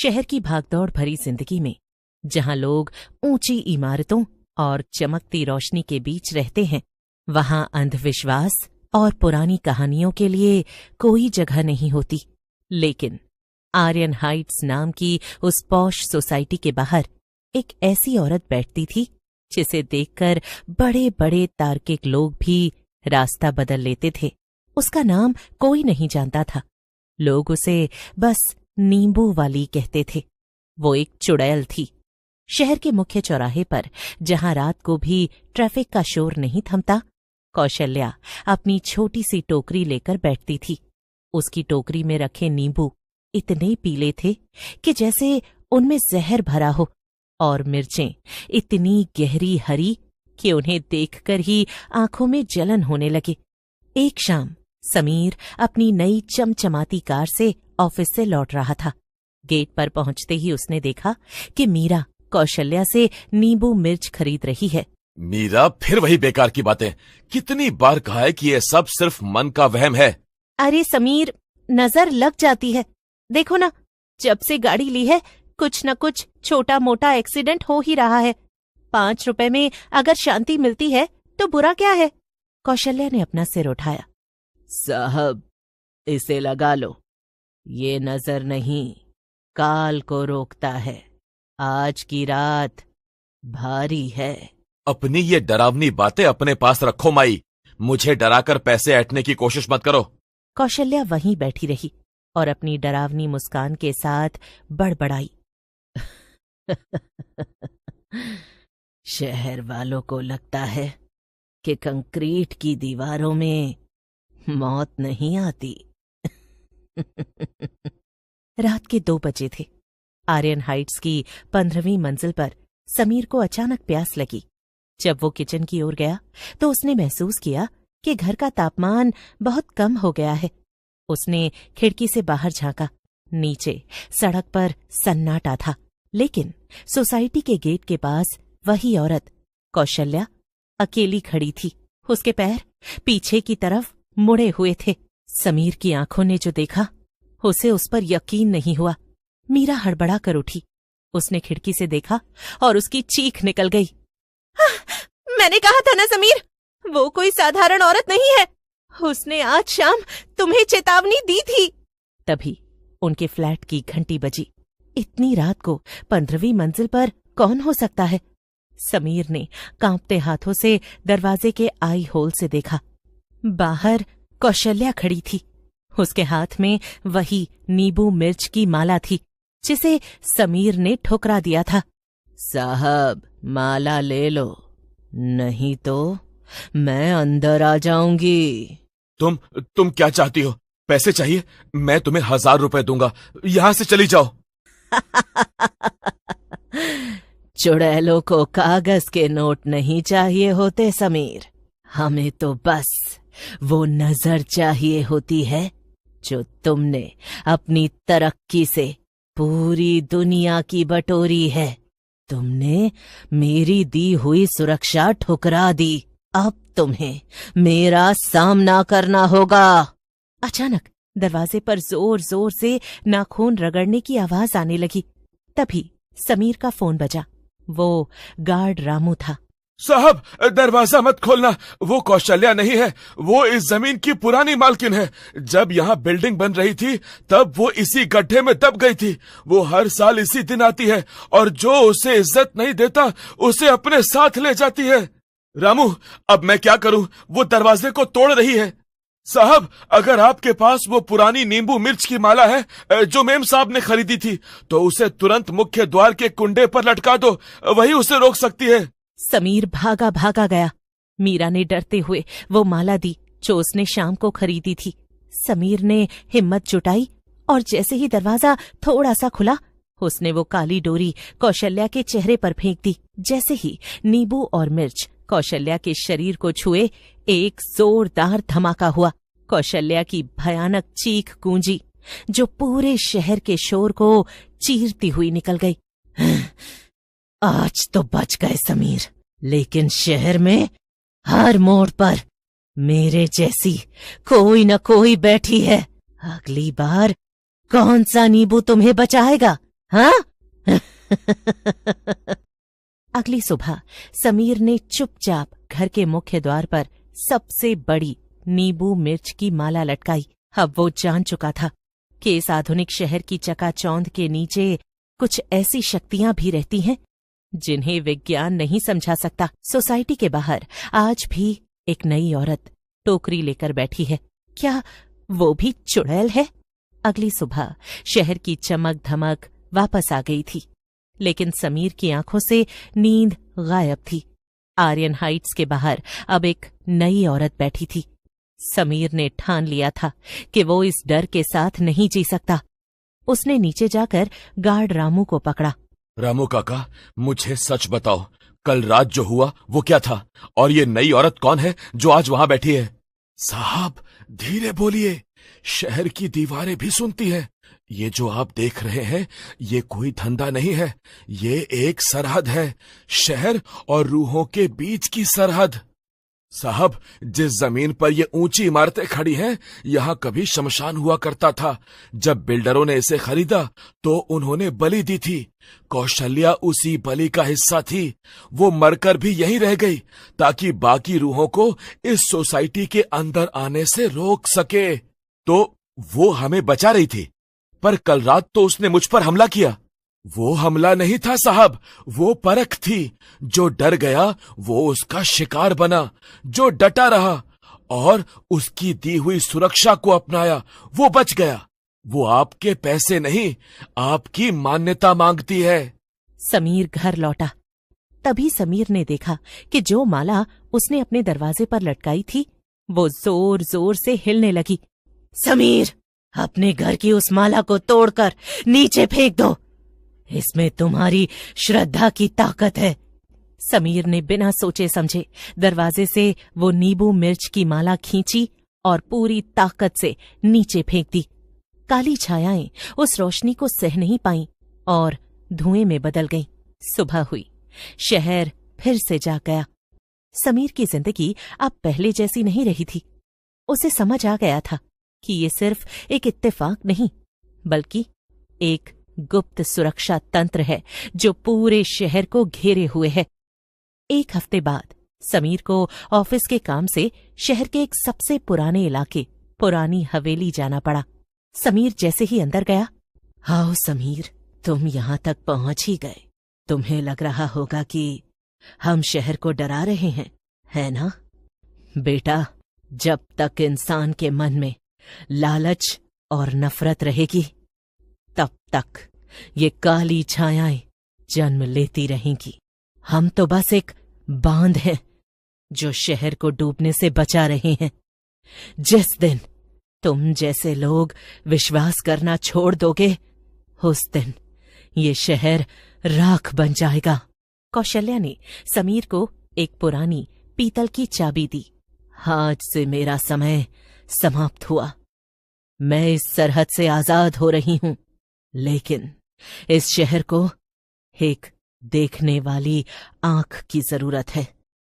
शहर की भागदौड़ भरी जिंदगी में जहां लोग ऊंची इमारतों और चमकती रोशनी के बीच रहते हैं, वहां अंधविश्वास और पुरानी कहानियों के लिए कोई जगह नहीं होती। लेकिन आर्यन हाइट्स नाम की उस पॉश सोसाइटी के बाहर एक ऐसी औरत बैठती थी जिसे देखकर बड़े बड़े तार्किक लोग भी रास्ता बदल लेते थे। उसका नाम कोई नहीं जानता था। लोग उसे बस नींबू वाली कहते थे। वो एक चुड़ैल थी। शहर के मुख्य चौराहे पर, जहां रात को भी ट्रैफिक का शोर नहीं थमता, कौशल्या अपनी छोटी सी टोकरी लेकर बैठती थी। उसकी टोकरी में रखे नींबू इतने पीले थे कि जैसे उनमें जहर भरा हो, और मिर्चें इतनी गहरी हरी कि उन्हें देखकर ही आंखों में जलन होने लगे। एक शाम समीर अपनी नई चमचमाती कार से ऑफिस से लौट रहा था। गेट पर पहुंचते ही उसने देखा कि मीरा कौशल्या से नींबू मिर्च खरीद रही है। मीरा, फिर वही बेकार की बातें। कितनी बार कहा है कि ये सब सिर्फ मन का वहम है। अरे समीर, नजर लग जाती है। देखो ना, जब से गाड़ी ली है कुछ न कुछ छोटा मोटा एक्सीडेंट हो ही रहा है। 5 रुपए में अगर शांति मिलती है तो बुरा क्या है? कौशल्या ने अपना सिर उठाया। साहब, इसे लगा लो। ये नजर नहीं, काल को रोकता है। आज की रात भारी है। अपनी ये डरावनी बातें अपने पास रखो माई। मुझे डराकर पैसे ऐंठने की कोशिश मत करो। कौशल्या वहीं बैठी रही और अपनी डरावनी मुस्कान के साथ बड़बड़ाई। शहर वालों को लगता है कि कंक्रीट की दीवारों में मौत नहीं आती। रात के 2 बजे थे। आर्यन हाइट्स की 15वीं मंजिल पर समीर को अचानक प्यास लगी। जब वो किचन की ओर गया तो उसने महसूस किया कि घर का तापमान बहुत कम हो गया है। उसने खिड़की से बाहर झांका। नीचे सड़क पर सन्नाटा था, लेकिन सोसाइटी के गेट के पास वही औरत कौशल्या अकेली खड़ी थी। उसके पैर पीछे की तरफ मुड़े हुए थे। समीर की आंखों ने जो देखा, उसे उस पर यकीन नहीं हुआ। मीरा हड़बड़ा कर उठी। उसने खिड़की से देखा और उसकी चीख निकल गई। मैंने कहा था ना समीर, वो कोई साधारण औरत नहीं है। उसने आज शाम तुम्हें चेतावनी दी थी। तभी उनके फ्लैट की घंटी बजी। इतनी रात को 15वीं मंजिल पर कौन हो सकता है? समीर ने कांपते हाथों से दरवाजे के आई होल से देखा। बाहर कौशल्या खड़ी थी। उसके हाथ में वही नींबू मिर्च की माला थी जिसे समीर ने ठुकरा दिया था। साहब, माला ले लो, नहीं तो मैं अंदर आ जाऊंगी। तुम क्या चाहती हो? पैसे चाहिए? मैं तुम्हें 1000 रुपए दूंगा। यहां से चली जाओ। चुड़ैलों को कागज के नोट नहीं चाहिए होते समीर। हमें तो बस वो नजर चाहिए होती है जो तुमने अपनी तरक्की से पूरी दुनिया की बटोरी है। तुमने मेरी दी हुई सुरक्षा ठुकरा दी। अब तुम्हें मेरा सामना करना होगा। अचानक दरवाजे पर जोर जोर से नाखून रगड़ने की आवाज आने लगी। तभी समीर का फोन बजा। वो गार्ड रामू था। साहब, दरवाजा मत खोलना। वो कौशल्या नहीं है, वो इस जमीन की पुरानी मालकिन है। जब यहाँ बिल्डिंग बन रही थी तब वो इसी गड्ढे में दब गई थी। वो हर साल इसी दिन आती है और जो उसे इज्जत नहीं देता उसे अपने साथ ले जाती है। रामू, अब मैं क्या करूं? वो दरवाजे को तोड़ रही है। साहब, अगर आपके पास वो पुरानी नींबू मिर्च की माला है जो मेम साहब ने खरीदी थी, तो उसे तुरंत मुख्य द्वार के कुंडे पर लटका दो। वही उसे रोक सकती है। समीर भागा भागा गया। मीरा ने डरते हुए वो माला दी जो उसने शाम को खरीदी थी। समीर ने हिम्मत जुटाई और जैसे ही दरवाजा थोड़ा सा खुला, उसने वो काली डोरी कौशल्या के चेहरे पर फेंक दी। जैसे ही नींबू और मिर्च कौशल्या के शरीर को छुए, एक जोरदार धमाका हुआ। कौशल्या की भयानक चीख गूंजी जो पूरे शहर के शोर को चीरती हुई निकल गई। आज तो बच गए समीर, लेकिन शहर में हर मोड़ पर मेरे जैसी कोई न कोई बैठी है। अगली बार कौन सा नींबू तुम्हें बचाएगा? हाँ? अगली सुबह समीर ने चुपचाप घर के मुख्य द्वार पर सबसे बड़ी नींबू मिर्च की माला लटकाई। अब वो जान चुका था कि इस आधुनिक शहर की चकाचौंध के नीचे कुछ ऐसी शक्तियां भी रहती हैं जिन्हें विज्ञान नहीं समझा सकता। सोसाइटी के बाहर आज भी एक नई औरत टोकरी लेकर बैठी है। क्या वो भी चुड़ैल है? अगली सुबह शहर की चमक धमक वापस आ गई थी, लेकिन समीर की आंखों से नींद गायब थी। आर्यन हाइट्स के बाहर अब एक नई औरत बैठी थी। समीर ने ठान लिया था कि वो इस डर के साथ नहीं जी सकता। उसने नीचे जाकर गार्ड रामू को पकड़ा। रामू काका, मुझे सच बताओ, कल रात जो हुआ वो क्या था, और ये नई औरत कौन है जो आज वहां बैठी है? साहब धीरे बोलिए, शहर की दीवारें भी सुनती हैं। ये जो आप देख रहे हैं ये कोई धंधा नहीं है, ये एक सरहद है, शहर और रूहों के बीच की सरहद। साहब, जिस जमीन पर ये ऊंची इमारतें खड़ी हैं, यहाँ कभी शमशान हुआ करता था। जब बिल्डरों ने इसे खरीदा तो उन्होंने बलि दी थी। कौशल्या उसी बलि का हिस्सा थी। वो मरकर भी यहीं रह गई ताकि बाकी रूहों को इस सोसाइटी के अंदर आने से रोक सके। तो वो हमें बचा रही थी, पर कल रात तो उसने मुझ पर हमला किया। वो हमला नहीं था साहब, वो परख थी। जो डर गया वो उसका शिकार बना, जो डटा रहा और उसकी दी हुई सुरक्षा को अपनाया वो बच गया। वो आपके पैसे नहीं, आपकी मान्यता मांगती है। समीर घर लौटा। तभी समीर ने देखा कि जो माला उसने अपने दरवाजे पर लटकाई थी वो जोर जोर से हिलने लगी। समीर, अपने घर की उस माला को तोड़कर नीचे फेंक दो, इसमें तुम्हारी श्रद्धा की ताकत है। समीर ने बिना सोचे समझे दरवाजे से वो नींबू मिर्च की माला खींची और पूरी ताकत से नीचे फेंक दी। काली छायाएं उस रोशनी को सह नहीं पाईं और धुएं में बदल गईं। सुबह हुई, शहर फिर से जाग गया। समीर की जिंदगी अब पहले जैसी नहीं रही थी। उसे समझ आ गया था कि ये सिर्फ एक इत्तेफाक नहीं, बल्कि एक गुप्त सुरक्षा तंत्र है जो पूरे शहर को घेरे हुए है। एक हफ्ते बाद समीर को ऑफिस के काम से शहर के एक सबसे पुराने इलाके पुरानी हवेली जाना पड़ा। समीर जैसे ही अंदर गया, आओ समीर, तुम यहां तक पहुंच ही गए। तुम्हें लग रहा होगा कि हम शहर को डरा रहे हैं, है ना? बेटा, जब तक इंसान के मन में लालच और नफरत रहेगी तब तक ये काली छायाएं जन्म लेती रहेंगी। हम तो बस एक बांध हैं जो शहर को डूबने से बचा रहे हैं। जिस दिन तुम जैसे लोग विश्वास करना छोड़ दोगे, उस दिन ये शहर राख बन जाएगा। कौशल्या ने समीर को एक पुरानी पीतल की चाबी दी। आज से मेरा समय समाप्त हुआ। मैं इस सरहद से आजाद हो रही हूं, लेकिन इस शहर को एक देखने वाली आंख की जरूरत है।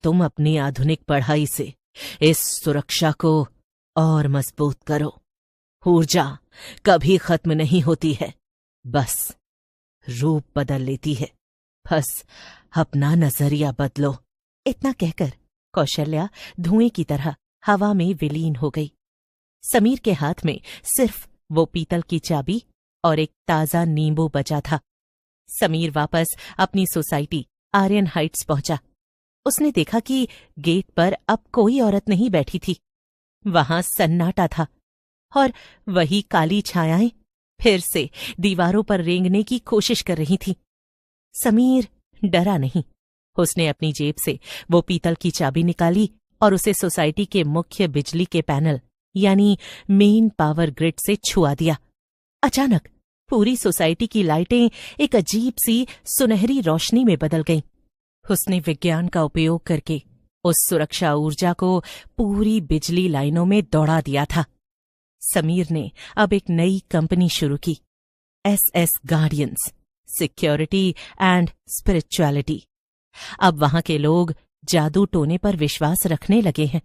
तुम अपनी आधुनिक पढ़ाई से इस सुरक्षा को और मजबूत करो। ऊर्जा कभी खत्म नहीं होती है, बस रूप बदल लेती है। बस अपना नजरिया बदलो। इतना कहकर कौशल्या धुएं की तरह हवा में विलीन हो गई। समीर के हाथ में सिर्फ वो पीतल की चाबी और एक ताजा नींबू बचा था। समीर वापस अपनी सोसाइटी आर्यन हाइट्स पहुंचा। उसने देखा कि गेट पर अब कोई औरत नहीं बैठी थी। वहां सन्नाटा था और वही काली छायाएं फिर से दीवारों पर रेंगने की कोशिश कर रही थीं। समीर डरा नहीं। उसने अपनी जेब से वो पीतल की चाबी निकाली और उसे सोसाइटी के मुख्य बिजली के पैनल यानी मेन पावर ग्रिड से छुआ दिया। अचानक पूरी सोसाइटी की लाइटें एक अजीब सी सुनहरी रोशनी में बदल गईं। उसने विज्ञान का उपयोग करके उस सुरक्षा ऊर्जा को पूरी बिजली लाइनों में दौड़ा दिया था। समीर ने अब एक नई कंपनी शुरू की, SS guardians, security and spirituality. अब वहां के लोग जादू टोने पर विश्वास रखने लगे हैं।